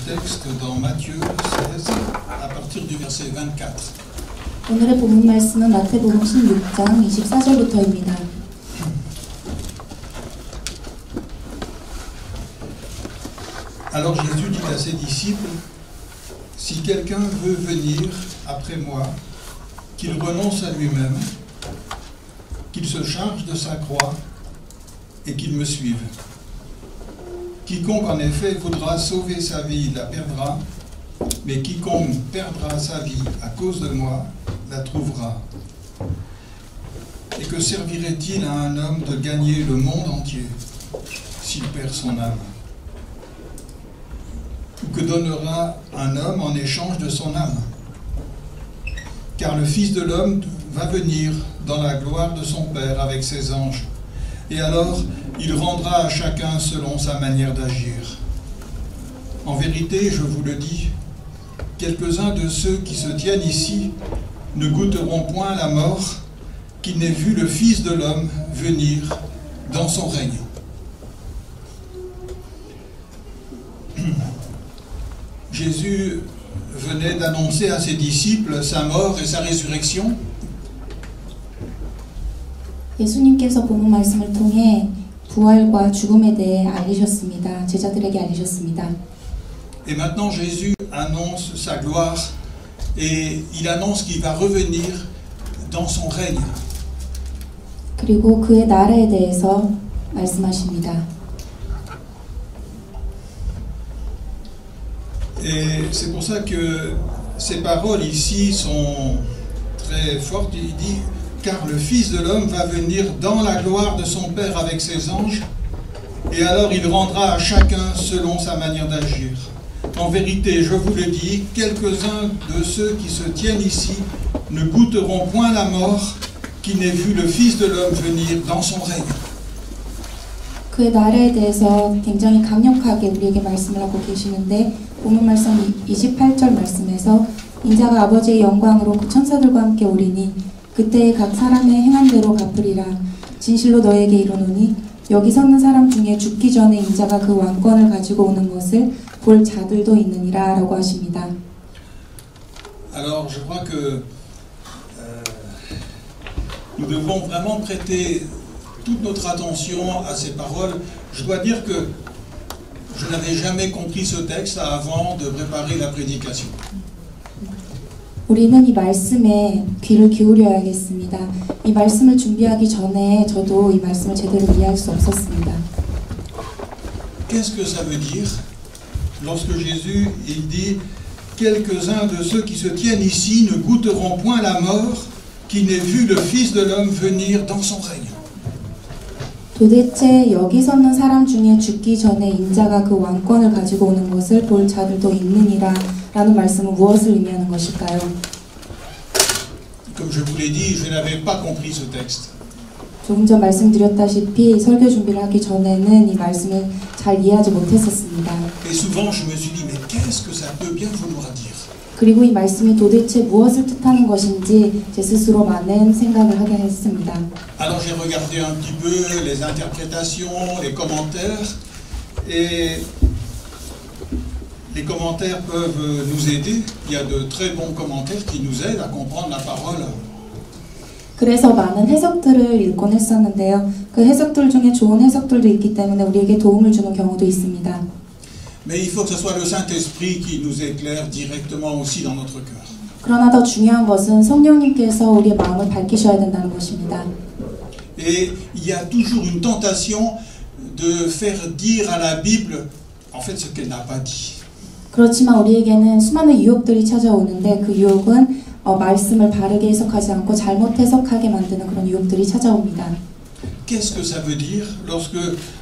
texte dans Matthieu 16 à partir du verset 24. 오늘의 본문 말씀은 마태복음 16장 24절부터입니다. Alors Jésus dit à ses disciples, si quelqu'un veut venir après moi, qu'il renonce à lui-même, qu'il se charge de sa croix et qu'il me suive. Quiconque en effet voudra sauver sa vie la perdra, mais quiconque perdra sa vie à cause de moi la trouvera. Et que servirait-il à un homme de gagner le monde entier s'il perd son âme? Ou que donnera un homme en échange de son âme? Car le Fils de l'homme va venir dans la gloire de son Père avec ses anges. Et alors, il rendra à chacun selon sa manière d'agir. En vérité, je vous le dis, quelques-uns de ceux qui se tiennent ici ne goûteront point la mort, qu'ils n'aient vu le Fils de l'homme venir dans son règne. Jésus venait d'annoncer à ses disciples sa mort et sa résurrection. 예수님께서 본문 말씀을 통해 부활과 죽음에 대해 알리셨습니다. 제자들에게 알리셨습니다. Et maintenant Jésus annonce sa gloire et il annonce qu'il va revenir dans son règne. 그리고 그의 나라에 대해서 말씀하십니다. Et c'est pour ça que ces paroles ici sont très fortes. Il dit, car le Fils de l'homme va venir dans la gloire de son Père avec ses anges, et alors il rendra à chacun selon sa manière d'agir. En vérité, je vous le dis, quelques-uns de ceux qui se tiennent ici ne goûteront point la mort, qui n'aient vu le Fils de l'homme venir dans son règne. 그의 나라에 대해서 굉장히 강력하게 우리에게 말씀을 하고 계시는데 본문 말씀 28절 말씀에서 인자가 아버지의 영광으로 그 천사들과 함께 오리니 그때에 각 사람의 행한 대로 갚으리라. 진실로 너에게 이르노니 여기 서는 사람 중에 죽기 전에 인자가 그 왕권을 가지고 오는 것을 볼 자들도 있느니라 라고 하십니다. Alors je crois que nous devons vraiment prêter toute notre attention à ces paroles. Je dois dire que je n'avais jamais compris ce texte avant de préparer la prédication. 우리는 이 말씀에 귀를 기울여야겠습니다. 이 말씀을 준비하기 전에 저도 이 말씀을 제대로 이해할 수 없었습니다. Qu'est-ce que ça veut dire lorsque Jésus il dit quelques-uns de ceux qui se tiennent ici ne goûteront point la mort, qui n'aient vu le Fils de l'homme venir dans son règne? 도대체 여기 서는 사람 중에 죽기 전에 인자가 그 왕권을 가지고 오는 것을 볼 자들도 있느니라 라는 말씀은 무엇을 의미하는 것일까요? Comme je vous l'ai dit, je n'avais pas compris ce texte. 조금 전 말씀드렸다시피 설교 준비를 하기 전에는 이 말씀을 잘 이해하지 못했었습니다. Et souvent je me suis dit, mais qu'est-ce que ça peut bien vouloir dire? 그리고 이 말씀이 도대체 무엇을 뜻하는 것인지 제 스스로 많은 생각을 하게 했습니다. Alors j'ai regardé un petit peu les interprétations, les commentaires, et les commentaires peuvent nous aider. Il y a de très bons commentaires qui nous aident à comprendre la parole. 그래서 많은 해석들을 읽곤 했었는데요. 그 해석들 중에 좋은 해석들도 있기 때문에 우리에게 도움을 주는 경우도 있습니다. Mais il faut que ce soit le Saint-Esprit qui nous éclaire directement aussi dans notre cœur. 그러나 더 중요한 것은 성령님께서 우리의 마음을 밝히셔야 된다는 것입니다. Et il y a toujours une tentation de faire dire à la Bible en fait ce qu'elle n'a pas dit. 그렇지만 우리에게는 수많은 유혹들이 찾아오는데 그 유혹은 말씀을 바르게 해석하지 않고 잘못 해석하게 만드는 그런 유혹들이 찾아옵니다. Qu'est-ce que ça veut dire lorsque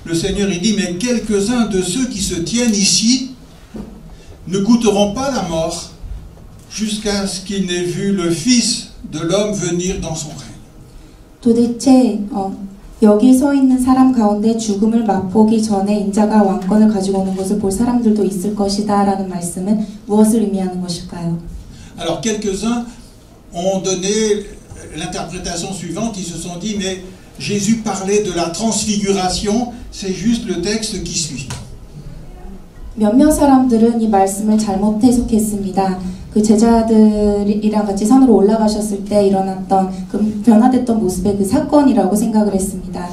le Seigneur il dit mais quelques-uns de ceux qui se tiennent ici ne goûteront pas la mort jusqu'à ce qu'ils n'aient vu le Fils de l'homme venir dans son règne. 도대체 여기 서 있는 사람 가운데 죽음을 맛보기 전에 인자가 왕권을 가지고 오는 것을 볼 사람들도 있을 것이다 라는 말씀은 무엇을 의미하는 것일까요? Alors quelques-uns ont donné l'interprétation suivante, ils se sont dit mais Jésus parlait de la transfiguration, c'est juste le texte qui suit. 몇몇 사람들은 이 말씀을 잘못 해석했습니다. 그 제자들이랑 같이 산으로 올라가셨을 때 일어났던 그 변화됐던 모습의 그 사건이라고 생각을 했습니다.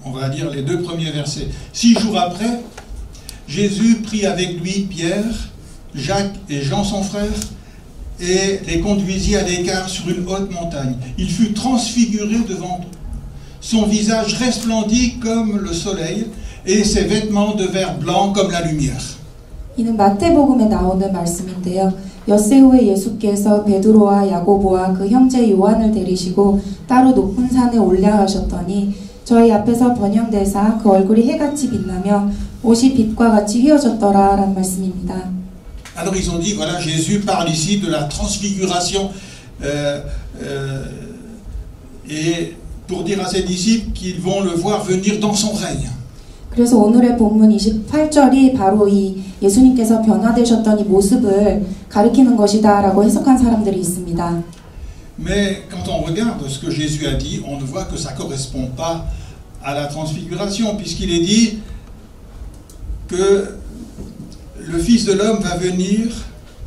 On va lire les deux premiers versets. 6 jours après, Jésus prit avec lui Pierre, Jacques et Jean son frère et les conduisit à l'écart sur une haute montagne. Il fut transfiguré devant eux. Son visage resplendit comme le soleil et ses vêtements devinrent blancs comme la lumière. 이는 마태복음에 나오는 말씀인데요. 엿새 후에 예수께서 베드로와 야고보와 그 형제 요한을 데리시고 따로 높은 산에 올라가셨더니 저희 앞에서 번영되사 그 얼굴이 해같이 빛나며 옷이 빛과 같이 휘어졌더라 라는 말씀입니다. Alors ils ont dit, voilà, Jésus parle ici de la transfiguration et pour dire à ses disciples qu'ils vont le voir venir dans son règne. 그래서 오늘의 본문 28절이 바로 이 예수님께서 변화되셨던 이 모습을 가리키는 것이다 라고 해석한 사람들이 있습니다. Mais quand on regarde ce que Jésus a dit, on voit que ça ne correspond pas à la transfiguration, puisqu'il est dit que le Fils de l'homme va venir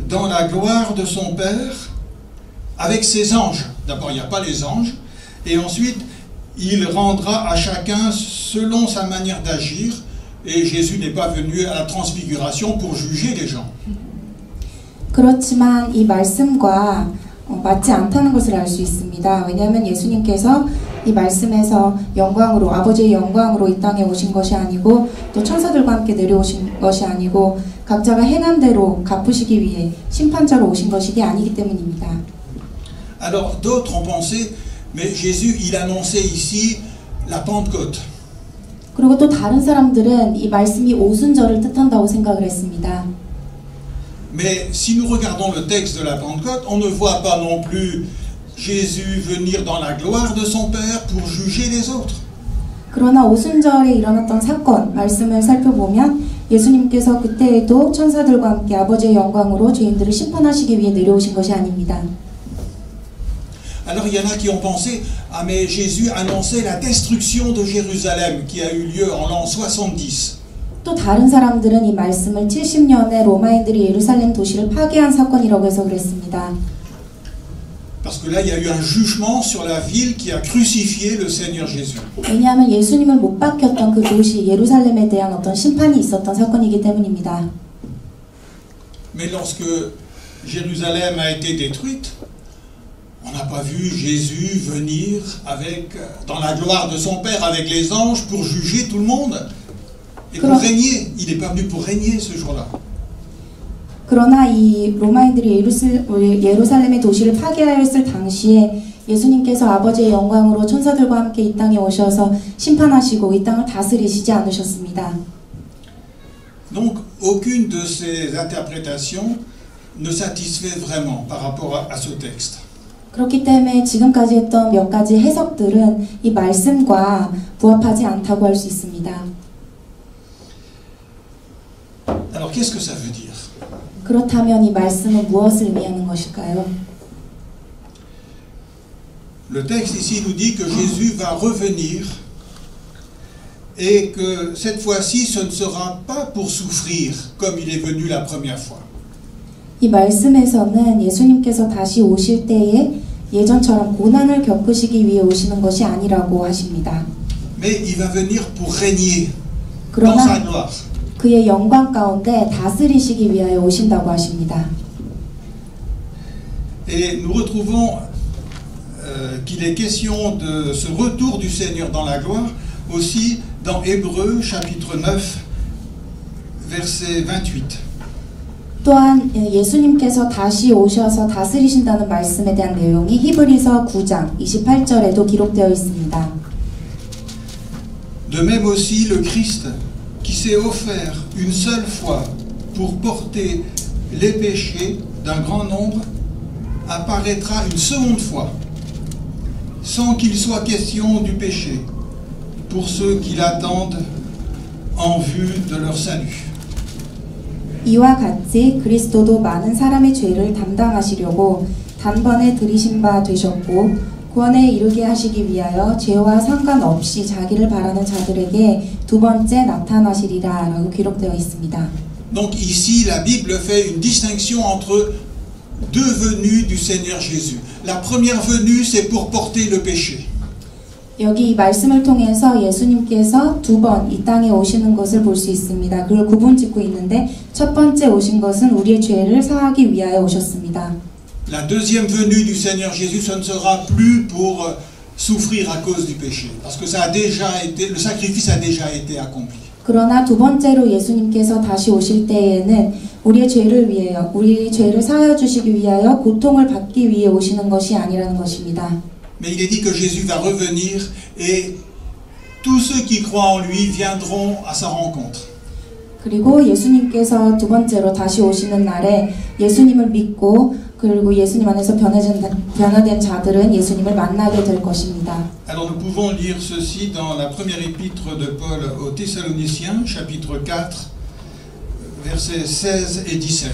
dans la gloire de son Père avec ses anges. D'abord, il n'y a pas les anges, et ensuite, il rendra à chacun selon sa manière d'agir, et Jésus n'est pas venu à la transfiguration pour juger les gens. 그렇지만 이 말씀과 맞지 않다는 것을 알 수 있습니다. 왜냐하면 예수님께서 이 말씀에서 영광으로 아버지의 영광으로 이 땅에 오신 것이 아니고 또 천사들과 함께 내려오신 것이 아니고 각자가 행한 대로 갚으시기 위해 심판자로 오신 것이 아니기 때문입니다. Alors d'autres ont pensé, mais Jésus il annonçait ici la Pentecôte. 그리고 또 다른 사람들은 이 말씀이 오순절을 뜻한다고 생각을 했습니다. Mais si nous regardons le texte de la Pentecôte, on ne voit pas non plus Jésus venir dans la gloire de son Père pour juger les autres. 그러나 오순절에 일어났던 사건, 말씀을 살펴보면 예수님께서 그때에도 천사들과 함께 아버지의 영광으로 죄인들을 심판하시기 위해 내려오신 것이 아닙니다. Alors il y en a qui ont pensé, ah mais Jésus annonçait la destruction de Jérusalem qui a eu lieu en l'an 70. 또 다른 사람들은 이 말씀을 70년에 로마인들이 예루살렘 도시를 파괴한 사건이라고 해석을 했습니다. Parce que là, il y a eu un jugement sur la ville qui a crucifié le Seigneur Jésus. 왜냐하면 예수님을 못 박혔던 그 도시 예루살렘에 대한 어떤 심판이 있었던 사건이기 때문입니다. Mais lorsque Jérusalem a été détruite, on n'a pas vu Jésus venir dans la gloire de son Père avec les anges pour juger tout le monde et pour régner. Il n'est pas venu pour régner ce jour-là. 그러나 이 로마인들이 예루살렘의 도시를 파괴하였을 당시에 예수님께서 아버지의 영광으로 천사들과 함께 이 땅에 오셔서 심판하시고 이 땅을 다스리시지 않으셨습니다. Donc aucune de ces interprétations ne satisfait vraiment par rapport à ce texte. 그렇기 때문에 지금까지 했던 몇 가지 해석들은 이 말씀과 부합하지 않다고 할 수 있습니다. Alors qu'est-ce que ça veut dire? 그렇다면 이 말씀은 무엇을 의미하는 것일까요? Le texte ici nous dit que Jésus va revenir et que cette fois-ci ce ne sera pas pour souffrir comme il est venu la première fois. 이 말씀에서는 예수님께서 다시 오실 때에 예전처럼 고난을 겪으시기 위해 오시는 것이 아니라고 하십니다. Mais il va venir pour régner dans sa gloire. 그의 영광 가운데 다스리시기 위하여 오신다고 하십니다. Et nous retrouvons qu'il est question de ce retour du Seigneur dans la gloire aussi dans Hébreux chapitre 9 verset 28. 또한 예수님께서 다시 오셔서 다스리신다는 말씀에 대한 내용이 히브리서 9장 28절에도 기록되어 있습니다. De même aussi le Christ qui s'est offert une seule fois pour porter les péchés d'un grand nombre apparaîtra une seconde fois sans qu'il soit question du péché pour ceux qui l'attendent en vue de leur salut. 이와 같이 그리스도도 많은 사람의 죄를 담당하시려고 단번에 들이신 바 되셨고 구원에 이르게 하시기 위하여 죄와 상관없이 자기를 바라는 자들에게 두 번째 나타나시리라 라고 기록되어 있습니다. Donc ici, la Bible fait une distinction entre deux venues du Seigneur Jésus. La première venue, c'est pour porter le péché. 여기 이 말씀을 통해서 예수님께서 두 번 이 땅에 오시는 것을 볼 수 있습니다. 그걸 구분짓고 있는데 첫 번째 오신 것은 우리의 죄를 사하기 위하여 오셨습니다. La deuxième venue du Seigneur Jésus, ce ne sera plus pour souffrir à cause du péché, parce que ça a déjà été, le sacrifice a déjà été accompli. 그러나 두 번째로 예수님께서 다시 오실 때에는 우리의 죄를 위하여, 우리의 죄를 사하여 주시기 위하여 고통을 받기 위해 오시는 것이 아니라는 것입니다. Mais il est dit que Jésus va revenir et tous ceux qui croient en lui viendront à sa rencontre. 그리고 예수님께서 두 번째로 다시 오시는 날에 예수님을 믿고 그리고 예수님 안에서 변화된 자들은 예수님을 만나게 될 것입니다. Alors nous pouvons lire ceci dans la première épître de Paul aux Thessaloniciens, chapitre 4, versets 16 et 17.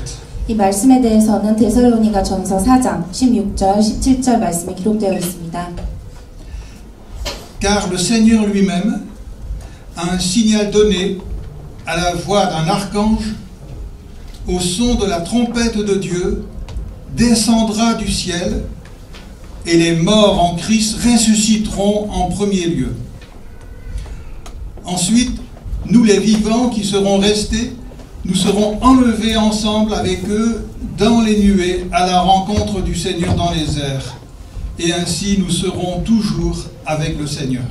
이 말씀에 대해서는 데살로니가 전서 4장 16절 17절 말씀에 기록되어 있습니다. Car le Seigneur lui-même a un signal donné à la voix d'un archange, au son de la trompette de Dieu, descendra du ciel, et les morts en Christ ressusciteront en premier lieu. Ensuite, nous les vivants qui serons restés, nous serons enlevés ensemble avec eux dans les nuées à la rencontre du Seigneur dans les airs. Et ainsi nous serons toujours avec le Seigneur.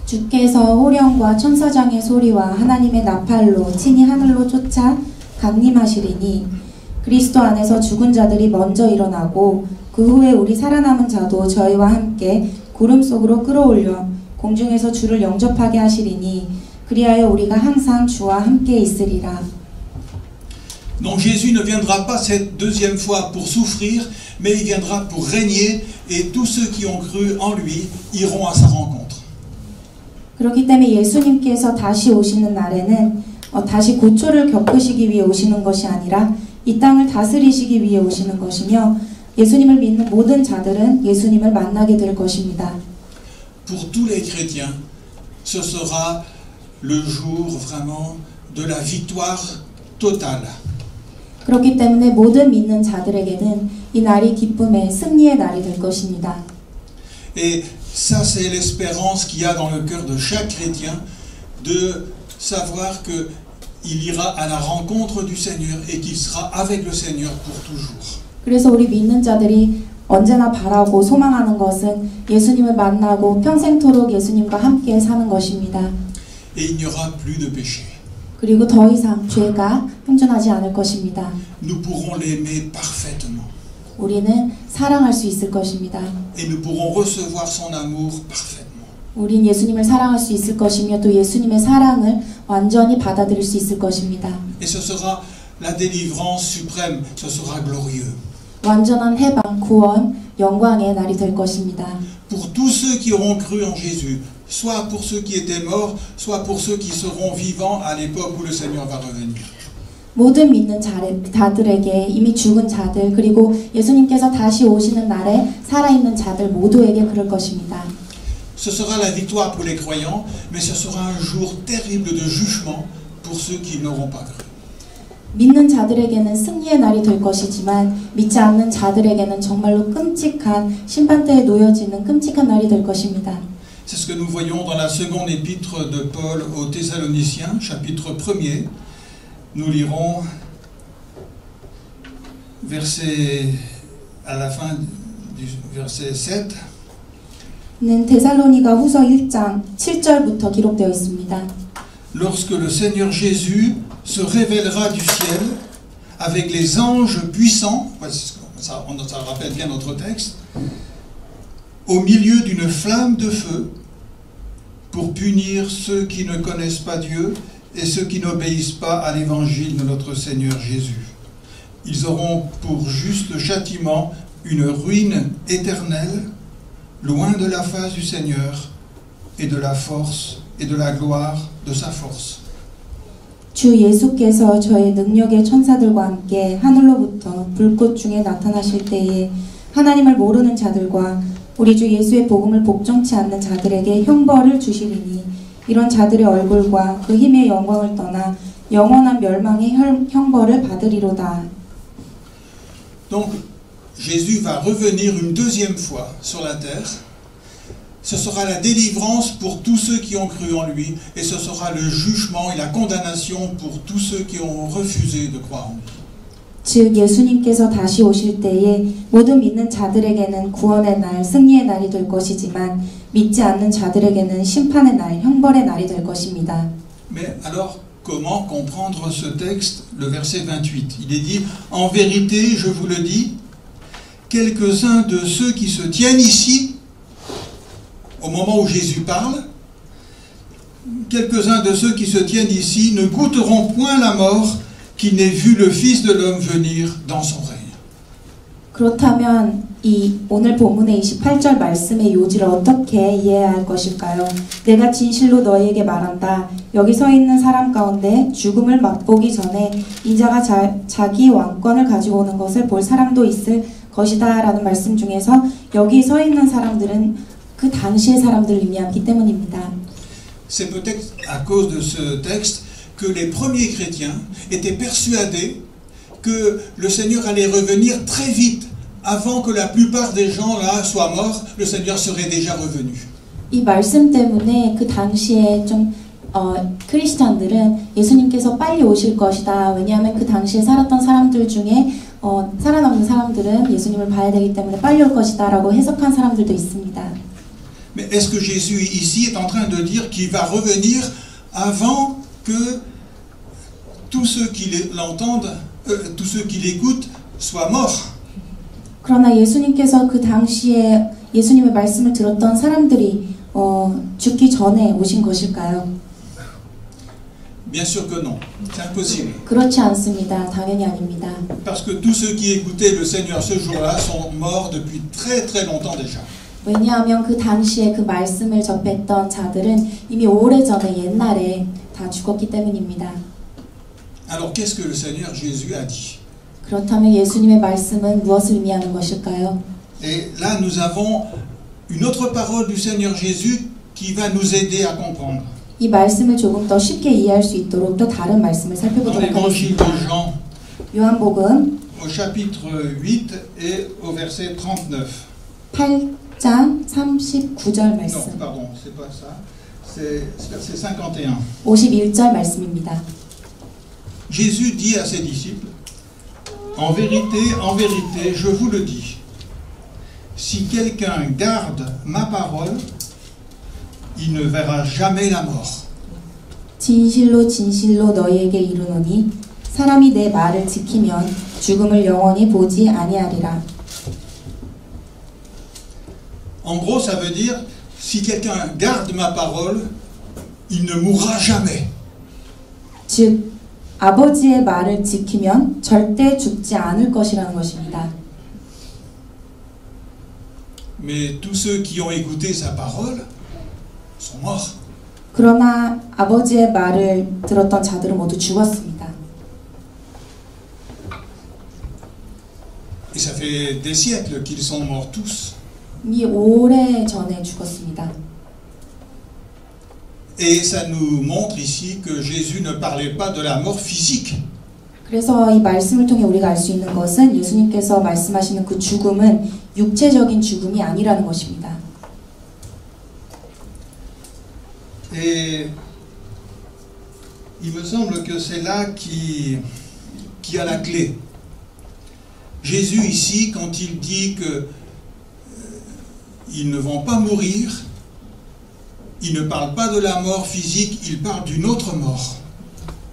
주께서 호령과 천사장의 소리와 하나님의 나팔로 친히 하늘로 쫓아 강림하시리니 그리스도 안에서 죽은 자들이 먼저 일어나고 그 후에 우리 살아남은 자도 저희와 함께 구름 속으로 끌어올려 공중에서 주를 영접하게 하시리니 그리하여 우리가 항상 주와 함께 있으리라. Donc Jésus ne viendra pas cette deuxième fois pour souffrir, mais il viendra pour régner et tous ceux qui ont cru en lui iront à sa rencontre. 그렇기 때문에 예수님께서 다시 오시는 날에는 다시 고초를 겪으시기 위해 오시는 것이 아니라 이 땅을 다스리시기 위해 오시는 것이며 예수님을 믿는 모든 자들은 예수님을 만나게 될 것입니다. Pour tous les chrétiens, ce sera le jour vraiment de la victoire totale. 그렇기 때문에 모든 믿는 자들에게는 이 날이 기쁨의 승리의 날이 될 것입니다. Et ça, c'est l'espérance qu'il y a dans le cœur de chaque chrétien, de savoir qu'il ira à la rencontre du Seigneur et qu'il sera avec le Seigneur pour toujours. 그래서 우리 믿는 자들이 언제나 바라고 소망하는 것은 예수님을 만나고 평생토록 예수님과 함께 사는 것입니다. Et il n'y aura plus de péché. 그리고 더 이상 죄가 행존하지 않을 것입니다. Nous pourrons l'aimer parfaitement. 우리는 사랑할 수 있을 것입니다. Et nous pourrons recevoir son amour parfaitement. 우린 예수님을 사랑할 수 있을 것이며 또 예수님의 사랑을 완전히 받아들일 수 있을 것입니다. Et ce sera la délivrance suprême, ce sera glorieux. 완전한 해방, 구원, 영광의 날이 될 것입니다. Pour tous ceux qui auront cru en Jésus, soit pour ceux qui étaient morts, soit pour ceux qui seront vivants à l'époque où le Seigneur va revenir. 모든 믿는 자들에게 이미 죽은 자들 그리고 예수님께서 다시 오시는 날에 살아있는 자들 모두에게 그럴 것입니다. Ce sera la victoire pour les croyants, mais ce sera un jour terrible de jugement pour ceux qui n'auront pas cru. 믿는 자들에게는 승리의 날이 될 것이지만 믿지 않는 자들에게는 정말로 끔찍한 심판대에 놓여지는 끔찍한 날이 될 것입니다. C'est ce que nous voyons dans la seconde épître de Paul aux Thessaloniciens, chapitre 1er. Nous lirons à la fin du verset 7. 는 데살로니가 후서 1장 7절부터 기록되어 있습니다. Lorsque le Seigneur Jésus se révélera du ciel avec les anges puissants, ça rappelle bien notre texte, au milieu d'une flamme de feu, pour punir ceux qui ne connaissent pas Dieu et ceux qui n'obéissent pas à l'évangile de notre Seigneur Jésus. Ils auront pour juste châtiment une ruine éternelle, loin de la face du Seigneur et de la force et de la gloire de sa force. 주 예수께서 저의 능력의 천사들과 함께 하늘로부터 불꽃 중에 나타나실 때에 하나님을 모르는 자들과 우리 주 예수의 복음을 복종치 않는 자들에게 형벌을 주시리니 이런 자들의 얼굴과 그 힘의 영광을 떠나 영원한 멸망의 형벌을 받으리로다. Donc, Jésus va revenir une deuxième fois sur la terre. Ce sera la délivrance pour tous ceux qui ont cru en lui, et ce sera le jugement et la condamnation pour tous ceux qui ont refusé de croire en lui. 즉 예수님께서 다시 오실 때에 모두 믿는 자들에게는 구원의 날, 승리의 날이 될 것이지만 믿지 않는 자들에게는 심판의 날, 형벌의 날이 될 것입니다. Mais alors, comment comprendre ce texte, le verset 28? Il est dit, en vérité, je vous le dis, quelques-uns de ceux qui se tiennent ici, au moment où Jésus parle, quelques-uns de ceux qui se tiennent ici ne goûteront point la mort qui n'ait vu le Fils de l'homme venir dans son règne. 그렇다면 이 오늘 본문의 28절 말씀의 요지를 어떻게 이해해야 할 것일까요? 내가 진실로 너희에게 말한다. 여기 서 있는 사람 가운데 죽음을 맛보기 전에 인자가 자기 왕권을 가지고 오는 것을 볼 사람도 있을 것이다 라는 말씀 중에서 여기 서 있는 사람들은 그 당시의 사람들을 의미하기 때문입니다. C'est peut-être à cause de ce texte que les premiers chrétiens étaient persuadés que le Seigneur allait revenir très vite. Avant que la plupart des gens là soient morts, le Seigneur serait déjà revenu. 이 말씀 때문에 그 당시에 좀 크리스찬들은 예수님께서 빨리 오실 것이다. 왜냐하면 그 당시에 살았던 사람들 중에 살아남은 사람들은 예수님을 봐야 되기 때문에 빨리 올 것이다 라고 해석한 사람들도 있습니다. Mais est-ce que Jésus ici est en train de dire qu'il va revenir avant que tous ceux qui l'entendent, tous ceux qui l'écoutent soient morts? 그러나 예수님께서 그 당시에 예수님의 말씀을 들었던 사람들이 죽기 전에 오신 것일까요? Bien sûr que non, c'est impossible. 그렇지 않습니다. 당연히 아닙니다. Parce que tous ceux qui écoutaient le Seigneur ce jour-là sont morts depuis très très longtemps déjà. 왜냐하면 그 당시에 그 말씀을 접했던 자들은 이미 오래전에 옛날에 다 죽었기 때문입니다. Alors qu'est-ce que le Seigneur Jésus a dit? 그렇다면 예수님의 말씀은 무엇을 의미하는 것일까요? Et là nous avons une autre parole du Seigneur Jésus qui va nous aider à comprendre. 이 말씀을 조금 더 쉽게 이해할 수 있도록 또 다른 말씀을 Dans 살펴보도록 l'évangile 하겠습니다. de Jean, 요한복음 au chapitre 8 et au verset 39. 8장 39절 말씀. Non, pardon, c'est pas ça. C'est verset 51. 51절 말씀입니다. Jésus dit à ses disciples, en vérité, je vous le dis, si quelqu'un garde ma parole, il ne verra jamais la mort. 진실로 진실로 너희에게 이르노니 사람이 내 말을 지키면 죽음을 영원히 보지 아니하리라. En gros, ça veut dire, si quelqu'un garde ma parole, il ne mourra jamais. 즉 아버지의 말을 지키면 절대 죽지 않을 것이라는 것입니다. Mais tous ceux qui ont écouté sa parole sont morts. 그러나 아버지의 말을 들었던 자들은 모두 죽었습니다. Et ça fait des siècles qu'ils sont morts tous. 이미 오래 전에 죽었습니다. Et ça nous montre ici que Jésus ne parlait pas de la mort physique. 그래서 이 말씀을 통해 우리가 알 수 있는 것은 예수님께서 말씀하시는 그 죽음은 육체적인 죽음이 아니라는 것입니다. Et il me semble que c'est là qui a la clé. Jésus ici, quand il dit que ils ne vont pas mourir, il ne parle pas de la mort physique, il parle d'une autre mort.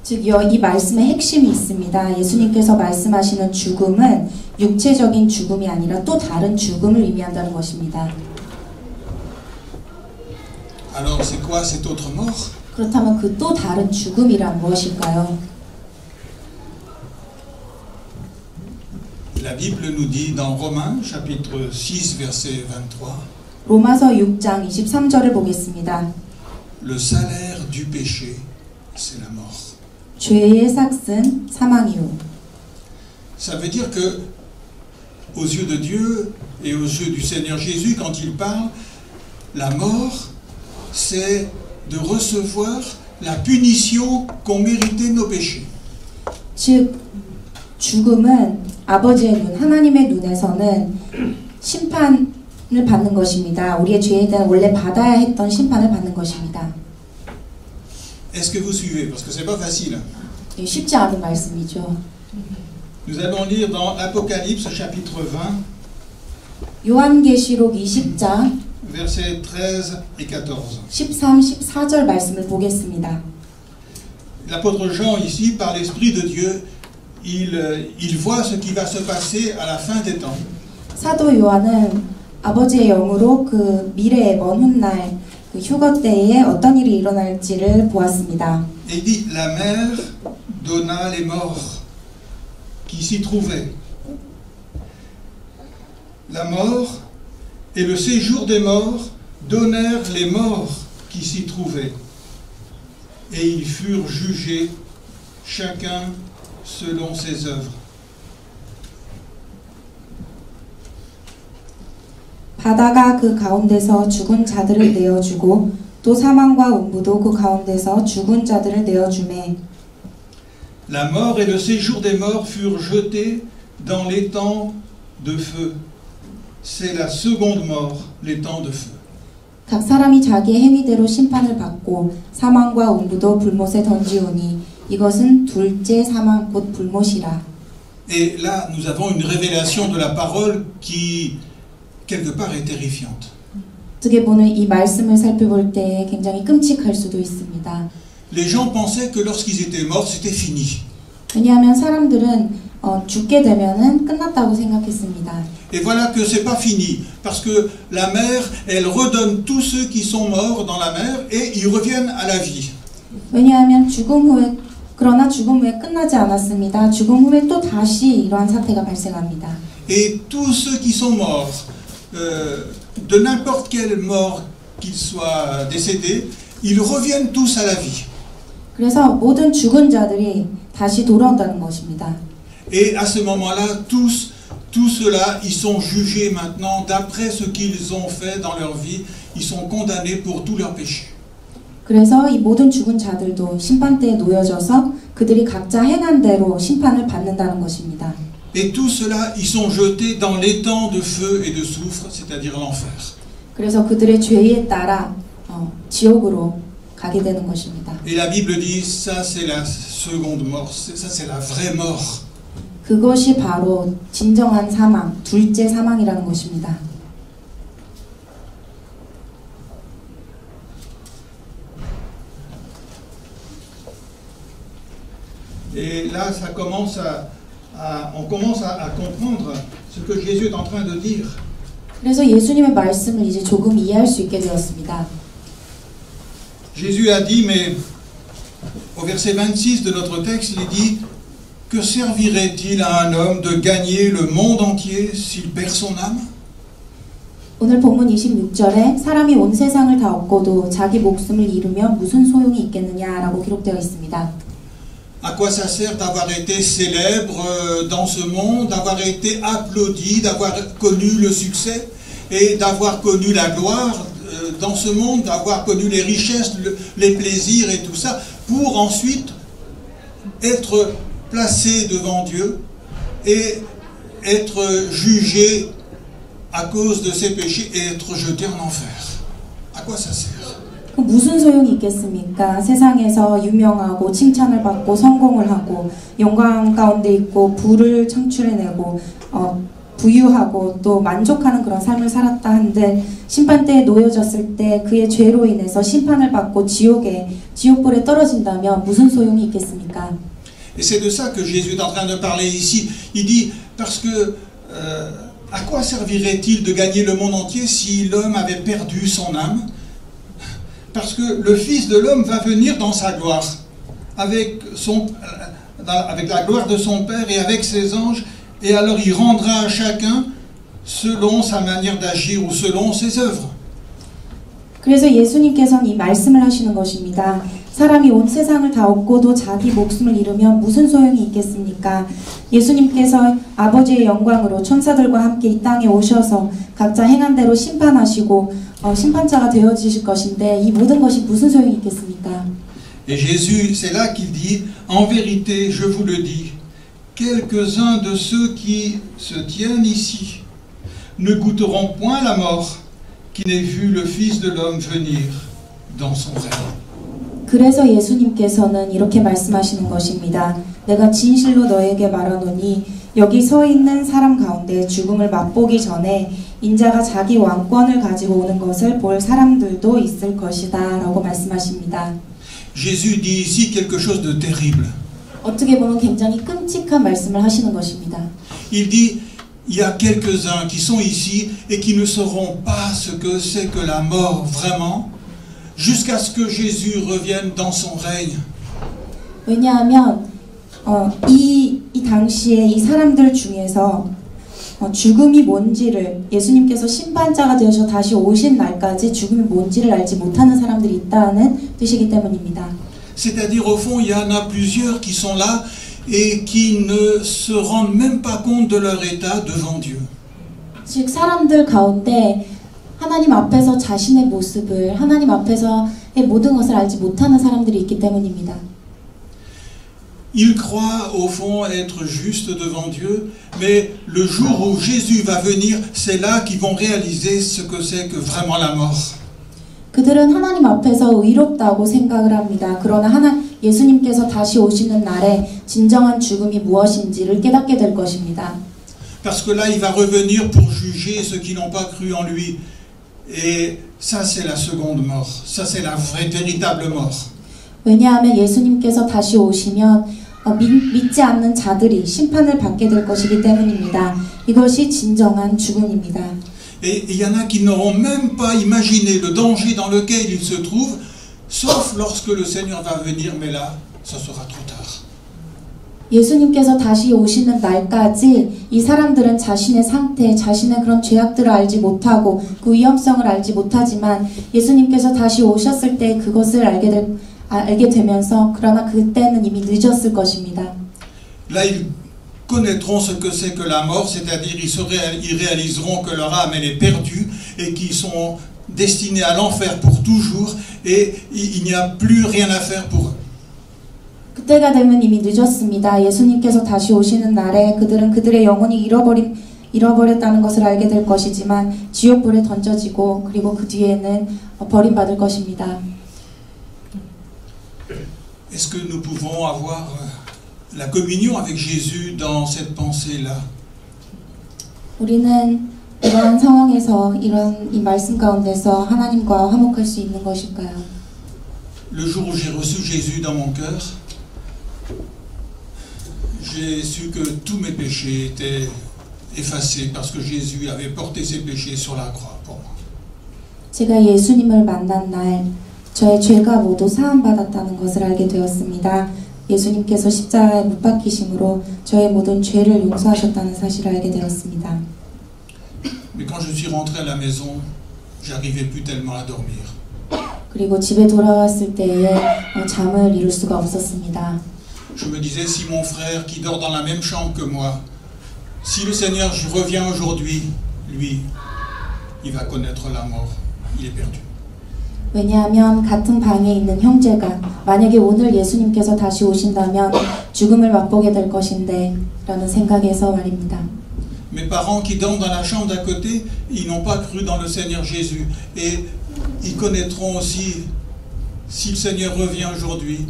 즉, 이 말씀에 핵심이 있습니다. 예수님께서 말씀하시는 죽음은 육체적인 죽음이 아니라 또 다른 죽음을 의미한다는 것입니다. Alors c'est quoi cette autre mort? 그렇다면 그 또 다른 죽음이란 무엇일까요? La Bible nous dit dans Romains chapitre 6 verset 23, 로마서 6장 23절을 보겠습니다. le salaire du péché, c'est la mort. 죄의 삭은 사망이요. Ça veut dire que, aux yeux de Dieu et aux yeux du Seigneur Jésus, quand il parle, la mort, c'est de recevoir la punition qu'ont mérité nos péchés. 즉 죽음은 아버지의 눈, 하나님의 눈에서는 심판을 받는 것입니다. 우리의 죄에 대한 원래 받아야 했던 심판을 받는 것입니다. Est-ce que vous suivez? Parce que c'est pas facile. 쉽지 않은 말씀이죠. Nous allons lire dans l'Apocalypse chapitre 20, 요한계시록 20장 versets 13 et 14. 13, 14절 말씀을 보겠습니다. L'apôtre Jean ici, par l'Esprit de Dieu, il voit ce qui va se passer à la fin des temps. 사도 요한은 아버지의 영으로 그 미래의 먼 훗날 그 휴거 때에 어떤 일이 일어날지를 보았습니다. Et il dit, la mer donna les morts qui s'y trouvaient. La mort et le séjour des morts donnèrent les morts qui s'y trouvaient. Et ils furent jugés, chacun selon ses œuvres. 바다가 그 가운데서 죽은 자들을 내어주고 또 사망과 음부도 그 가운데서 죽은 자들을 내어주매 La mort et le séjour des morts furent jetés dans l'étang de feu. C'est la seconde mort, l'étang de feu. 각 사람이 자기의 행위대로 심판을 받고 사망과 음부도 불못에 던지오니 이것은 둘째 사망 곧 불못이라. Et là, nous avons une révélation de la parole qui, quelque part, est terrifiante. 어떻게 보면 이 말씀을 살펴볼 때 굉장히 끔찍할 수도 있습니다. Les gens pensaient que lorsqu'ils étaient morts, c'était fini. 왜냐하면 사람들은 죽게 되면은 끝났다고 생각했습니다. Et voilà que c'est pas fini, parce que la mer, elle redonne tous ceux qui sont morts dans la mer et ils reviennent à la vie. 왜냐하면 그러나 죽음 후에 끝나지 않았습니다. 죽음 후에 또 다시 이러한 사태가 발생합니다. Et tous ceux qui sont morts, de n'importe quelle mort qu'ils soient décédés, ils reviennent tous à la vie. 그래서 모든 죽은 자들이 다시 돌아온다는 것입니다. Et à ce moment-là, tous ceux-là, ils sont jugés maintenant d'après ce qu'ils ont fait dans leur vie. Ils sont condamnés pour tous leurs péchés. 그래서 이 모든 죽은 자들도 심판대에 놓여져서 그들이 각자 행한 대로 심판을 받는다는 것입니다. Et tous ceux-là, ils sont jetés dans l'étang de feu et de soufre, c'est-à-dire l'enfer. 그래서 그들의 죄에 따라 지옥으로 가게 되는 것입니다. Et la Bible dit, ça c'est la seconde mort, ça c'est la vraie mort. 그것이 바로 진정한 사망, 둘째 사망이라는 것입니다. Et là, ça commence on commence à comprendre ce que Jésus est en train de dire. 그래서 예수님의 말씀을 이제 조금 이해할 수 있게 되었습니다. Jésus a dit, mais au verset 26 de notre texte, il dit, que servirait-il à un homme de gagner le monde entier s'il perd son âme? 오늘 본문 26절에 사람이 온 세상을 다 얻고도 자기 목숨을 잃으면 무슨 소용이 있겠느냐라고 기록되어 있습니다. À quoi ça sert d'avoir été célèbre dans ce monde, d'avoir été applaudi, d'avoir connu le succès et d'avoir connu la gloire dans ce monde, d'avoir connu les richesses, les plaisirs et tout ça, pour ensuite être placé devant Dieu et être jugé à cause de ses péchés et être jeté en enfer. À quoi ça sert? 무슨 소용이 있겠습니까? 세상에서 유명하고 칭찬을 받고 성공을 하고 영광 가운데 있고 부를 창출해내고 부유하고 또 만족하는 그런 삶을 살았다 한들 심판대에 놓여졌을 때 그의 죄로 인해서 심판을 받고 지옥불에 떨어진다면 무슨 소용이 있겠습니까? Et c'est de ça que Jésus est en train de parler ici. Il dit, parce que à quoi servirait-il de gagner le monde entier si l'homme avait perdu son âme? Parce que le Fils de l'homme va venir dans sa gloire, avec la gloire de son Père et avec ses anges, et alors il rendra à chacun selon sa manière d'agir ou selon ses œuvres. 그래서 예수님께서는 이 말씀을 하시는 것입니다. 사람이 온 세상을 다 얻고도 자기 목숨을 잃으면 무슨 소용이 있겠습니까? 예수님께서 아버지의 영광으로 천사들과 함께 이 땅에 오셔서 각자 행한 대로 심판하시고 심판자가 되어지실 것인데 이 모든 것이 무슨 소용이 있겠습니까? Et Jésus, c'est là qu'il dit, en vérité, je vous le dis, quelques-uns de ceux qui se tiennent ici ne goûteront point la mort qui n'ait vu le Fils de l'homme venir dans son règne. 그래서 예수님께서는 이렇게 말씀하시는 것입니다. 내가 진실로 너에게 말하노니 여기 서 있는 사람 가운데 죽음을 맛보기 전에 인자가 자기 왕권을 가지고 오는 것을 볼 사람들도 있을 것이다 라고 말씀하십니다. Jésus dit ici quelque chose de terrible. 어떻게 보면 굉장히 끔찍한 말씀을 하시는 것입니다. Il dit, il y a quelques-uns qui sont ici et qui ne sauront pas ce que c'est que la mort vraiment, jusqu'à ce que Jésus revienne dans son règne. 왜냐하면 이 당시에 이 사람들 중에서 죽음이 뭔지를 예수님께서 심판자가 되어서 다시 오신 날까지 죽음이 뭔지를 알지 못하는 사람들이 있다는 뜻이기 때문입니다. C'est-à-dire au fond, il y en a plusieurs qui sont là et qui ne se rendent même pas compte de leur état devant Dieu. 즉 사람들 가운데 하나님 앞에서 자신의 모습을 하나님 앞에서의 모든 것을 알지 못하는 사람들이 있기 때문입니다. Ils croient au fond être justes devant Dieu, mais le jour où Jésus va venir, c'est là qu'ils vont réaliser ce que c'est que vraiment la mort. 그들은 하나님 앞에서 의롭다고 생각을 합니다. 그러나 예수님께서 다시 오시는 날에 진정한 죽음이 무엇인지를 깨닫게 될 것입니다. Parce que là, il va revenir pour juger ceux qui n'ont pas cru en lui. Et ça, c'est la seconde mort. Ça, c'est la vraie, véritable mort. 왜냐하면 예수님께서 다시 오시면 믿지 않는 자들이 심판을 받게 될 것이기 때문입니다. 이것이 진정한 죽음입니다. Et il y en a qui n'auront même pas imaginé le danger dans lequel ils se trouvent, sauf lorsque le Seigneur va venir, mais là, ça sera trop tard. 예수님께서 다시 오시는 날까지 이 사람들은 자신의 상태, 자신의 그런 죄악들을 알지 못하고 그 위험성을 알지 못하지만 예수님께서 다시 오셨을 때 그것을 알게 되면서 그러나 그때는 이미 늦었을 것입니다. Là, ils connaîtront ce que c'est que la mort, c'est-à-dire ils réaliseront que leur âme elle est perdue et qu'ils sont destinés à l'enfer pour toujours et il n'y a plus rien à faire pour eux. 그때가 되면 이미 늦었습니다. 예수님께서 다시 오시는 날에 그들은 그들의 영혼이 잃어버렸다는 것을 알게 될 것이지만 지옥불에 던져지고 그리고 그 뒤에는 버림받을 것입니다. Est-ce que nous pouvons avoir la communion avec Jésus dans cette pensée-là? 우리는 이러한 상황에서 이런 이 말씀 가운데서 하나님과 화목할 수 있는 것일까요? Le jour où j'ai reçu Jésus dans mon cœur, j'ai su que tous mes péchés étaient effacés parce que Jésus avait porté ses péchés sur la croix pour moi. 제가 예수님을 만난 날 저의 죄가 모두 사함받았다는 것을 알게 되었습니다. 예수님께서 십자가에 못 박히심으로 저의 모든 죄를 용서하셨다는 사실을 알게 되었습니다. Mais quand je suis rentré à la maison, j'arrivais plus tellement à dormir. 그리고 집에 돌아왔을 때에 잠을 이룰 수가 없었습니다. Je me disais, si mon frère qui dort dans la même chambre que moi, si le Seigneur revient aujourd'hui, lui, il va connaître la mort. Il est perdu. 왜냐하면 같은 방에 있는 형제가 만약에 오늘 예수님께서 다시 오신다면 죽음을 맛보게 될 것인데 라는 생각에서 말입니다. Mes parents qui dorment dans la chambre d'à côté, ils n'ont pas cru dans le Seigneur Jésus. Et ils connaîtront aussi, si le Seigneur revient aujourd'hui,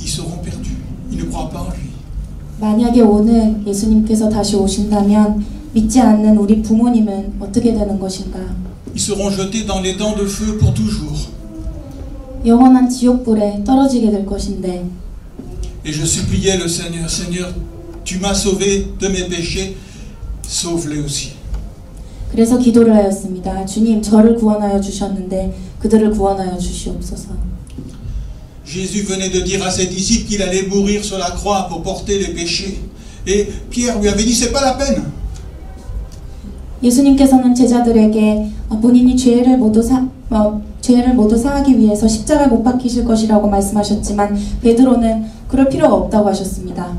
ils seront perdus. Ils ne croient pas en lui. 만약에 오늘 예수님께서 다시 오신다면 믿지 않는 우리 부모님은 어떻게 되는 것인가? Ils seront jetés dans les dents de feu pour toujours. 영원한 지옥불에 떨어지게 될 것인데. Et je suppliais le Seigneur, Seigneur, tu m'as sauvé de mes péchés, sauve-les aussi. 그래서 기도를 하였습니다. 주님, 저를 구원하여 주셨는데 그들을 구원하여 주시옵소서. Jésus venait de dire à ses disciples qu'il allait mourir sur la croix pour porter les péchés. Et Pierre lui avait dit, c'est pas la peine. 예수님께서는 제자들에게 본인이 죄를 모두 사하기 위해서 십자가에 못 박히실 것이라고 말씀하셨지만 베드로는 그럴 필요가 없다고 하셨습니다.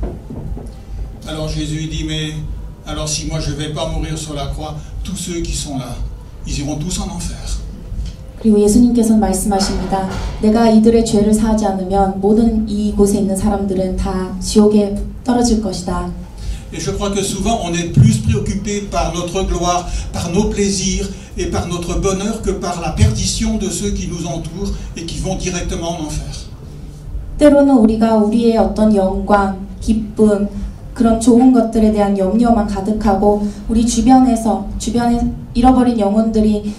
Alors Jésus dit, mais alors si moi je vais pas mourir sur la croix, tous ceux qui sont là, ils iront tous en enfer. 그리고 예수님께서는 말씀하십니다. 내가 이들의 죄를 사하지 않으면 모든 이곳에 있는 사람들은 다 지옥에 떨어질 것이다. Et je crois que souvent on est plus préoccupé par notre gloire, par nos plaisirs et par notre bonheur que par la perdition de ceux qui nous entourent et qui vont directement en enfer. 때로는 우리가 우리의 어떤 영광, 기쁨, 그런 좋은 것들에 대한 염려만 가득하고 우리 주변에 잃어버린 영혼들이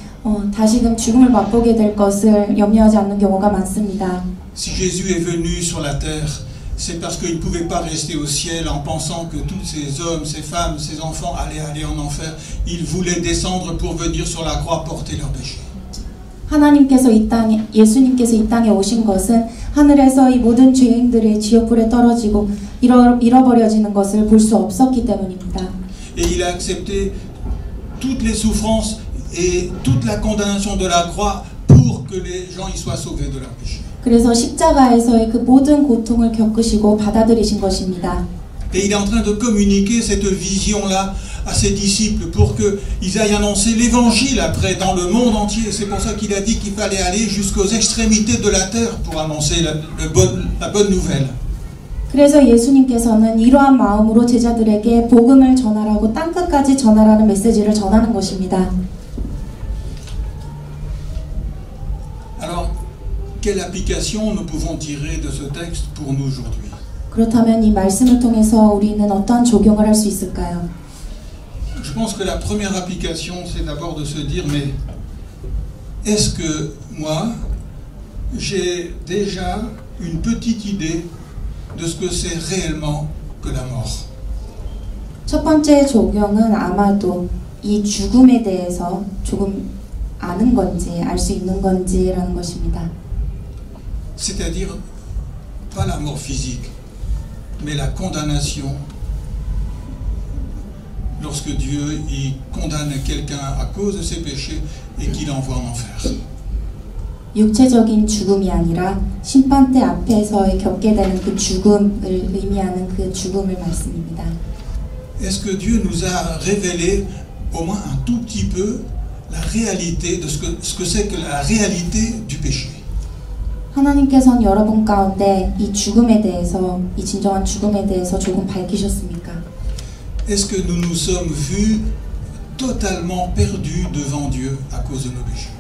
다시금 죽음을 맛보게 될 것을 염려하지 않는 경우가 많습니다. Si Jésus est venu sur la terre, c'est parce qu'il ne pouvait pas rester au ciel en pensant que tous ces hommes, ces femmes, ces enfants allaient aller en enfer. Il voulait descendre pour venir sur la croix porter leurs péchés. 예수님께서 이 땅에 오신 것은 하늘에서 이 모든 죄인들의 지옥불에 떨어지고 잃어버려지는 것을 볼 수 없었기 때문입니다. Et il a accepté toutes les souffrances et toute la condamnation de la croix pour que les gens y soient sauvés de leurs péchés. 그래서 십자가에서의 그 모든 고통을 겪으시고 받아들이신 것입니다. Et il est en train de communiquer cette vision-là à ses disciples pour qu'ils aillent annoncer l'évangile après dans le monde entier. C'est pour ça qu'il a dit qu'il fallait aller jusqu'aux extrémités de la terre pour annoncer la bonne nouvelle. 그래서 예수님께서는 이러한 마음으로 제자들에게 복음을 전하라고 땅끝까지 전하라는 메시지를 전하는 것입니다. Alors, quelle application nous pouvons tirer de ce texte pour nous aujourd'hui? 그렇다면 이 말씀을 통해서 우리는 어떠한 적용을 할 수 있을까요? Je pense que la première application, c'est d'abord de se dire, mais est-ce que moi, j'ai déjà une petite idée de ce que c'est réellement que la mort? 첫 번째 적용은 아마도 이 죽음에 대해서 조금 아는 건지, 알 수 있는 건지라는 것입니다. C'est-à-dire, pas la mort physique, mais la condamnation. Lorsque Dieu il condamne quelqu'un à cause de ses péchés et qu'il l'envoie en enfer. 육체적인 죽음이 아니라 심판대 앞에서 겪게 되는 그 죽음을 의미하는 그 죽음을 말씀입니다. Est-ce que Dieu nous a révélé au moins un tout petit peu la réalité de ce que c'est que la réalité du péché? 하나님께서는 여러분 가운데 이 죽음에 대해서, 이 진정한 죽음에 대해서 조금 밝히셨습니까? Est-ce que nous nous sommes vus totalement perdus devant Dieu à cause de nos péchés?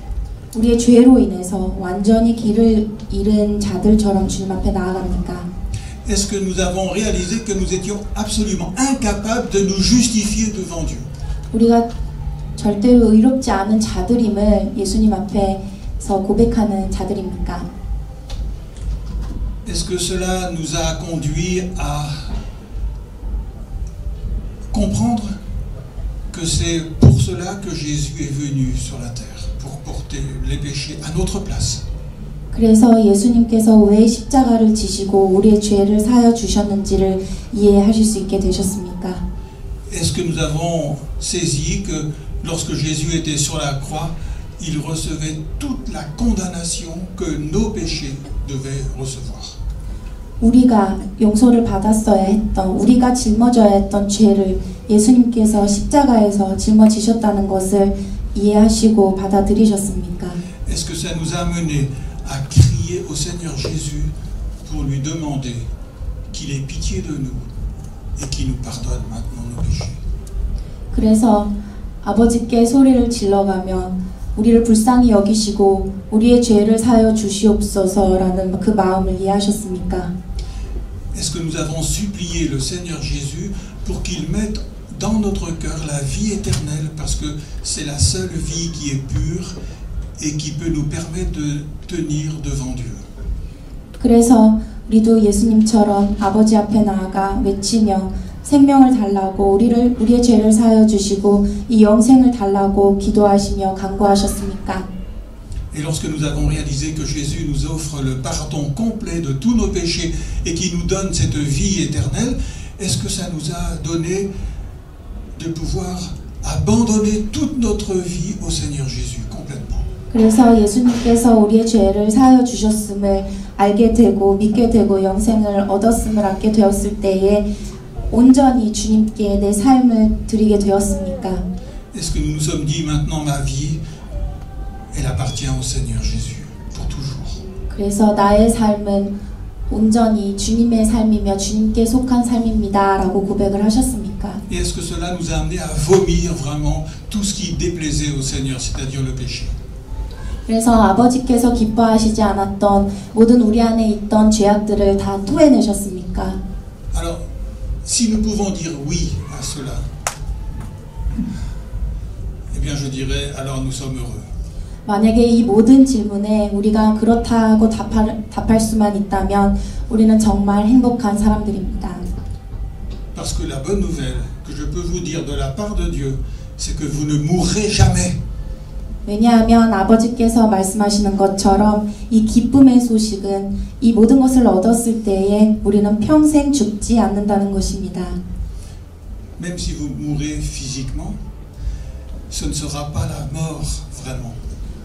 우리의 죄로 인해서 완전히 길을 잃은 자들처럼 주님 앞에 나아갑니까? Est-ce que nous avons réalisé que nous étions absolument incapables de nous justifier devant Dieu? 우리가 절대로 의롭지 않은 자들임을 예수님 앞에서 고백하는 자들입니까? Est-ce que cela nous a conduit à comprendre que c'est pour cela que Jésus est venu sur la terre, pour porter les péchés à notre place? 그래서 예수님께서 왜 십자가를 지시고 우리의 죄를 사하여 주셨는지를 이해하실 수 있게 되셨습니까? Est-ce que nous avons saisi que lorsque Jésus était sur la croix, il recevait toute la condamnation que nos péchés devaient recevoir? 우리가 용서를 받았어야 했던, 우리가 짊어져야 했던 죄를 예수님께서 십자가에서 짊어지셨다는 것을 이해하시고 받아들이셨습니까? Est-ce que ça nous a amené à crier au Seigneur Jésus pour lui demander qu'il ait pitié de nous et qu'il nous pardonne maintenant nos péchés? 그래서 아버지께 소리를 질러가며 우리를 불쌍히 여기시고 우리의 죄를 사하여 주시옵소서라는 그 마음을 이해하셨습니까? Est-ce que nous avons supplié le Seigneur Jésus pour qu'il mette dans notre cœur la vie éternelle, parce que c'est la seule vie qui est pure et qui peut nous permettre de tenir devant Dieu. 그래서 우리도 예수님처럼 아버지 앞에 나아가 외치며 생명을 달라고 우리의 죄를 사하여 주시고 이 영생을 달라고 기도하시며 간구하셨습니까? Et lorsque nous avons réalisé que Jésus nous offre le pardon complet de tous nos péchés et qui nous donne cette vie éternelle, est-ce que ça nous a donné de pouvoir abandonner toute notre vie au Seigneur Jésus complètement? 그래서 예수님께서 우리의 죄를 사하여 주셨음을 알게 되고 믿게 되고 영생을 얻었음을 알게 되었을 때에 온전히 주님께 내 삶을 드리게 되었습니까? Est-ce que nous nous sommes dit maintenant ma vie, elle appartient au Seigneur Jésus pour toujours. 그래서 나의 삶은 온전히 주님의 삶이며 주님께 속한 삶입니다라고 고백을 하셨습니까? Et est-ce que cela nous a amené à vomir vraiment tout ce qui déplaisait au Seigneur, c'est-à-dire le péché? 그래서 아버지께서 기뻐하시지 않았던 모든 우리 안에 있던 죄악들을 다 토해내셨습니까? Alors, si nous pouvons dire oui à cela, eh bien je dirais, alors nous sommes heureux. 만약에 이 모든 질문에 우리가 그렇다고 답할 수만 있다면 우리는 정말 행복한 사람들입니다. Parce que la bonne nouvelle que je peux vous dire de la part de Dieu, c'est que vous ne mourrez jamais. 왜냐하면 아버지께서 말씀하시는 것처럼 이 기쁨의 소식은 이 모든 것을 얻었을 때에 우리는 평생 죽지 않는다는 것입니다. Même si vous mourrez physiquement, ce ne sera pas la mort vraiment.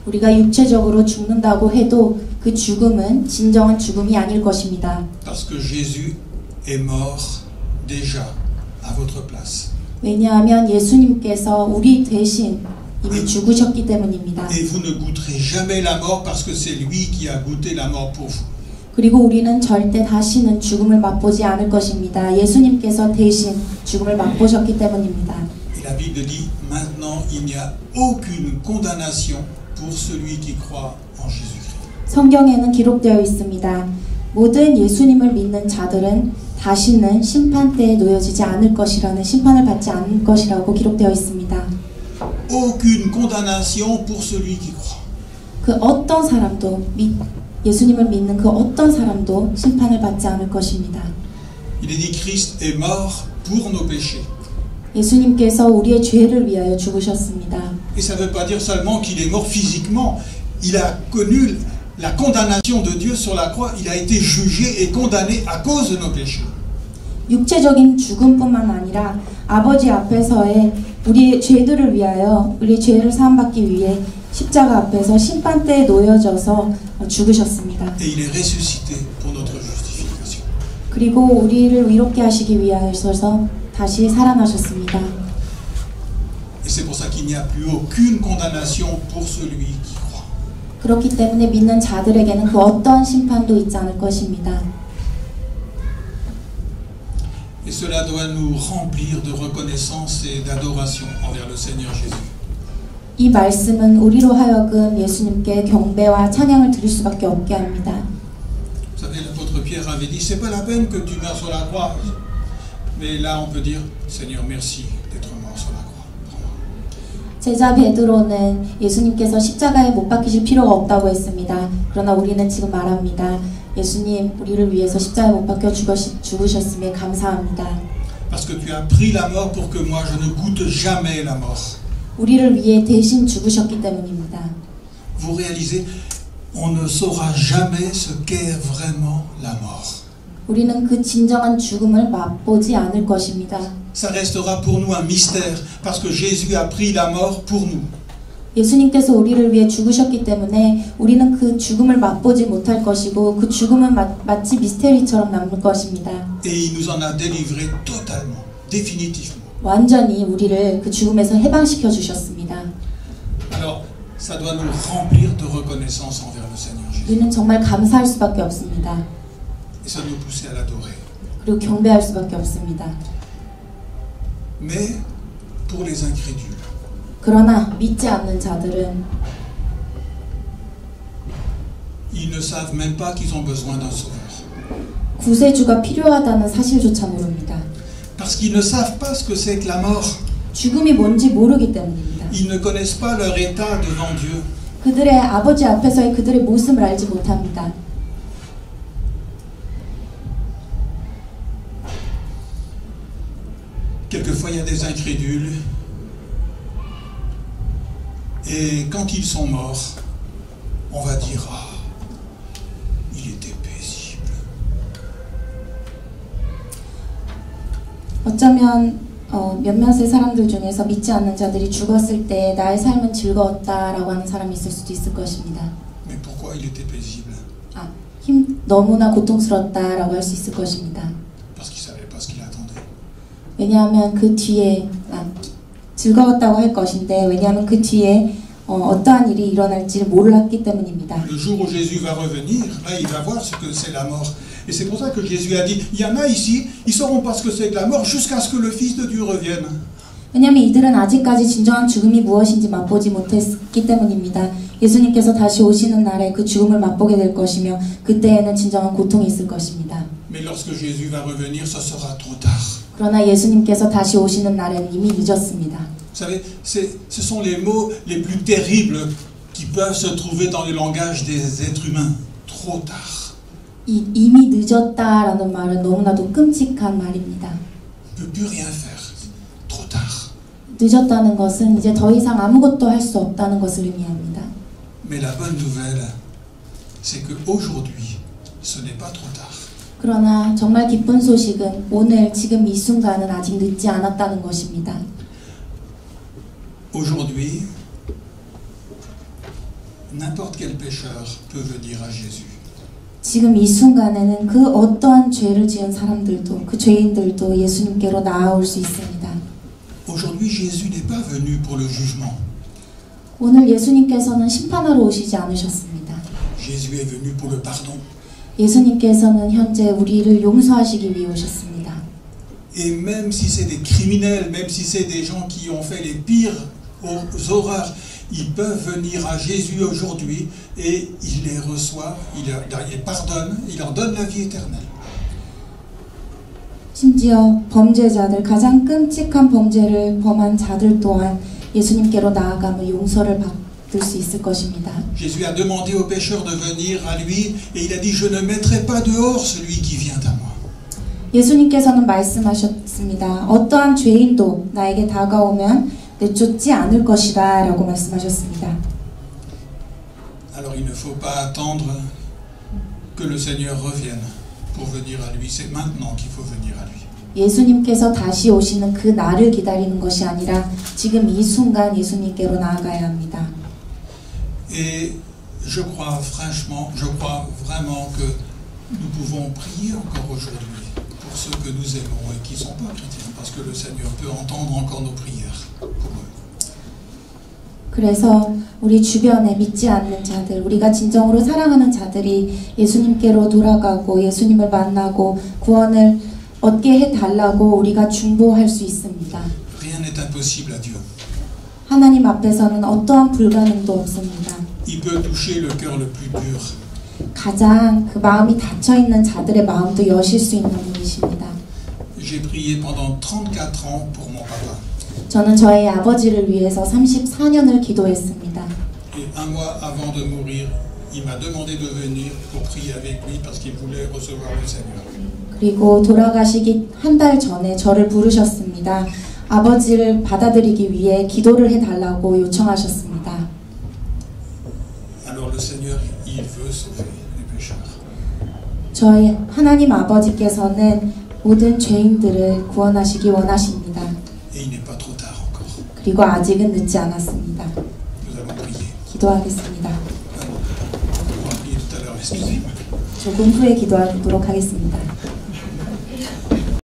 우리가 육체적으로 죽는다고 해도 그 죽음은 진정한 죽음이 아닐 것입니다. Parce que Jésus est mort déjà à votre place. 왜냐하면 예수님께서 우리 대신 이미 죽으셨기 때문입니다. Et vous ne goûterez jamais la mort parce que c'est lui qui a goûté la mort pour vous. 그리고 우리는 절대 다시는 죽음을 맛보지 않을 것입니다. 예수님께서 대신 죽음을 맛보셨기 때문입니다. Et la Bible dit maintenant il n'y a aucune condamnation pour celui qui croit en Jésus-Christ. 성경에는 기록되어 있습니다. 모든 예수님을 믿는 자들은 다시는 심판대에 놓여지지 않을 것이라는 심판을 받지 않을 것이라고 기록되어 있습니다. Aucune condamnation pour celui qui croit. 그 어떤 사람도 예수님을 믿는 그 어떤 사람도 심판을 받지 않을 것입니다. Il est dit Christ est mort pour nos péchés. 예수님께서 우리의 죄를 위하여 죽으셨습니다. Et ça ne veut pas dire seulement qu'il est mort physiquement. Il a connu la condamnation de Dieu sur la croix. Il a été jugé et condamné à cause de nos péchés. 육체적인 죽음뿐만 아니라 아버지 앞에서의 우리의 죄들을 위하여 우리의 죄를 사함받기 위해 십자가 앞에서 심판대에 놓여져서 죽으셨습니다. Et il est ressuscité pour notre justification. 그리고 우리를 위롭게 하시기 위하여서 다시 살아나셨습니다. Et c'est pour ça qu'il n'y a plus aucune condamnation pour celui qui croit. 그렇기 때문에 믿는 자들에게는 그 어떠한 심판도 있지 않을 것입니다. Et cela doit nous remplir de reconnaissance et d'adoration envers le Seigneur Jésus. 이 말씀은 우리로 하여금 예수님께 경배와 찬양을 드릴 수밖에 없게 합니다. Vous savez, l'apôtre Pierre avait dit, c'est pas la peine que tu meurs sur la croix. Mais là, on peut dire, Seigneur, merci d'être mort sur la croix. 제자 베드로는 예수님께서 십자가에 못 박히실 필요가 없다고 했습니다. 그러나 우리는 지금 말합니다. 예수님, 우리를 위해서 십자가에 못 박혀 죽으셨음에 감사합니다. Parce que tu as pris la mort pour que moi je ne goûte jamais la mort. 우리를 위해 대신 죽으셨기 때문입니다. Vous réalisez, on ne saura jamais ce qu'est vraiment la mort. 우리는 그 진정한 죽음을 맛보지 않을 것입니다. Ça restera pour nous un mystère, parce que Jésus a pris la mort pour nous. 예수님께서 우리를 위해 죽으셨기 때문에 우리는 그 죽음을 맛보지 못할 것이고 그 죽음은 마치 미스테리처럼 남을 것입니다. Et il nous en a délivrés totalement, définitivement. 완전히 우리를 그 죽음에서 해방시켜 주셨습니다. Alors, ça doit nous remplir de reconnaissance envers le Seigneur Jésus. 우리는 정말 감사할 수밖에 없습니다. Et ça doit nous pousser à l'adorer. 그리고 경배할 수밖에 없습니다. Mais pour les incrédules, 그러나 믿지 않는 자들은 ils ne savent même pas qu'ils ont besoin d'un sauveur. 구세주가 필요하다는 사실조차 모릅니다. Parce qu'ils ne savent pas ce que c'est que la mort. 죽음이 뭔지 모르기 때문입니다. Ils ne connaissent pas leur état devant Dieu. 그들의 아버지 앞에서의 그들의 모습을 알지 못합니다. Quelquefois, il y a des incrédules. Et quand ils sont morts, on va dire « Ah, il était paisible. » 어쩌면 몇몇의 사람들 중에서 믿지 않는 자들이 죽었을 때 나의 삶은 즐거웠다라고 하는 사람이 있을 수도 있을 것입니다. Mais pourquoi il était paisible? 너무나 고통스럽다라고 할 수 있을 것입니다. Parce qu'il ne savait pas ce qu'il attendait. 왜냐하면 그 뒤에 즐거웠다고 할 것인데 왜냐하면 그 뒤에 어떠한 일이 일어날지 몰랐기 때문입니다. Le jour où Jésus va revenir, là il va voir ce que c'est la mort. Et c'est pour ça que Jésus a dit, il y en a ici, ils ne sauront pas ce que c'est que la mort jusqu'à ce que le Fils de Dieu revienne. 왜냐하면 이들은 아직까지 진정한 죽음이 무엇인지 맛보지 못했기 때문입니다. 예수님께서 다시 오시는 날에 그 죽음을 맛보게 될 것이며 그때에는 진정한 고통이 있을 것입니다. Mais lorsque Jésus va revenir, ce sera trop tard. 그러나 예수님께서 다시 오시는 날에는 이미 늦었습니다. Vous savez, ce sont les mots les plus terribles qui peuvent se trouver dans le langage des êtres humains. Trop tard. 이미 늦었다라는 말은 너무나도 끔찍한 말입니다. On ne peut plus rien faire. Trop tard. 늦었다는 것은 이제 더 이상 아무것도 할 수 없다는 것을 의미합니다. Mais la bonne nouvelle, c'est que aujourd'hui, ce n'est pas trop tard. 그러나 정말 기쁜 소식은 오늘 지금 이 순간은 아직 늦지 않았다는 것입니다. Aujourd'hui, n'importe quel pécheur peut venir à Jésus. 지금 이 순간에는 그 어떠한 죄를 지은 사람들도 그 죄인들도 예수님께로 나아올 수 있습니다. Aujourd'hui, Jésus n'est pas venu pour le jugement. 오늘 예수님께서는 심판하러 오시지 않으셨습니다. Jésus est venu pour le pardon. 예수님께서는 현재 우리를 용서하시기 위해 오셨습니다. Et même si c'est des criminels, même si c'est des gens qui ont fait les pires horreurs, ils peuvent venir à Jésus aujourd'hui et il les reçoit, il les pardonne, il leur donne la vie éternelle. 심지어 범죄자들, 가장 끔찍한 범죄를 범한 자들 또한 예수님께로 나아가면 용서를 받을 수 있을 것입니다. Jésus a demandé aux pécheurs de venir à lui et il a dit je ne mettrai pas dehors celui qui vient à moi. 예수님께서는 말씀하셨습니다. 어떠한 죄인도 나에게 다가오면 내쫓지 않을 것이다 라고 말씀하셨습니다. Alors il ne faut pas attendre que le Seigneur revienne pour venir à lui. C'est maintenant qu'il faut venir à lui. 예수님께서 다시 오시는 그 날을 기다리는 것이 아니라 지금 이 순간 예수님께로 나아가야 합니다. Et je crois franchement, je crois vraiment que nous pouvons prier encore aujourd'hui pour ceux que nous aimons et qui ne sont pas chrétiens, parce que le Seigneur peut entendre encore nos prières pour eux. 그래서 우리 주변에 믿지 않는 자들, 우리가 진정으로 사랑하는 자들이 예수님께로 돌아가고 예수님을 만나고 구원을 얻게 해달라고 우리가 중보할 수 있습니다. Rien n'est impossible à Dieu. 하나님 앞에서는 어떠한 불가능도 없습니다. Il peut toucher le cœur le plus dur. 가장 그 마음이 닫혀있는 자들의 마음도 여실 수 있는 분이십니다. J'ai prié pendant 34 ans pour mon papa. 저는 저의 아버지를 위해서 34년을 기도했습니다. Et un mois avant de mourir, il m'a demandé de venir pour prier avec lui parce qu'il voulait recevoir le Seigneur. 그리고 돌아가시기 한 달 전에 저를 부르셨습니다. 아버지를 받아들이기 위해 기도를 해달라고 요청하셨습니다. Alors le Seigneur, il veut sauver les pécheurs. 저희 하나님 아버지께서는 모든 죄인들을 구원하시기 원하십니다. Et il n'est pas trop tard encore. 그리고 아직은 늦지 않았습니다. Nous allons prier. 기도하겠습니다. On va prier tout à l'heure, excusez-moi. 조금 후에 기도하도록 하겠습니다.